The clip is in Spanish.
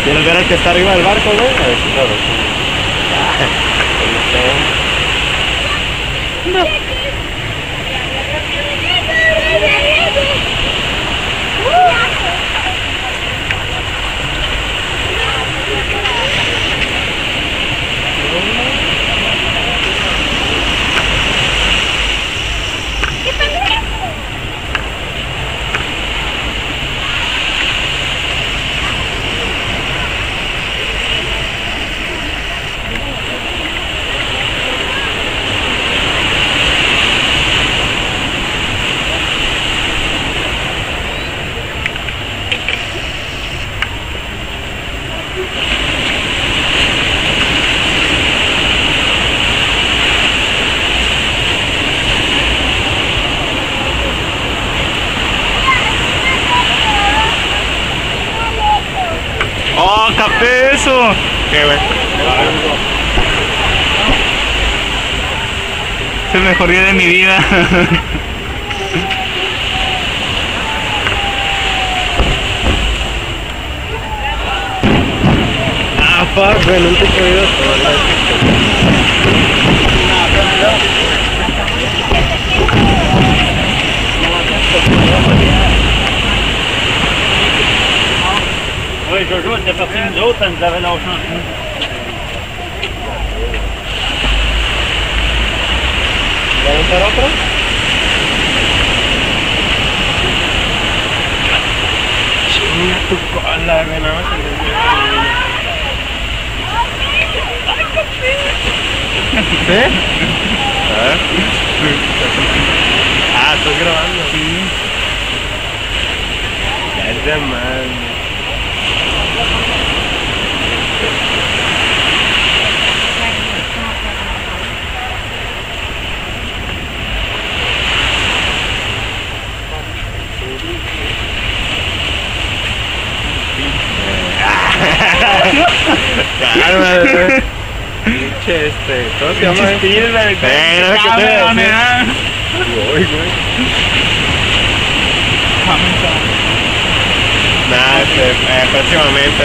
¿Quieres ver al que está arriba del barco, güey? A ver si lo ves. ¡Oh, capté eso! ¿Qué, güey? Es el mejor día de mi vida. Ah, fuck, güey, nunca he podido Oui, Jojo était parti nous autres, elle nous avait lâché en nous. ¿Va a aventar otro? Chinga tu cola, güey, nada más ¿Sí? A ver. Ah, ¿estás grabando? Sí. Ya es de mal. Cálmate. Pinche ¿cómo se llama? No sé qué te voy a decir. Voy, güey. Nada, próximamente,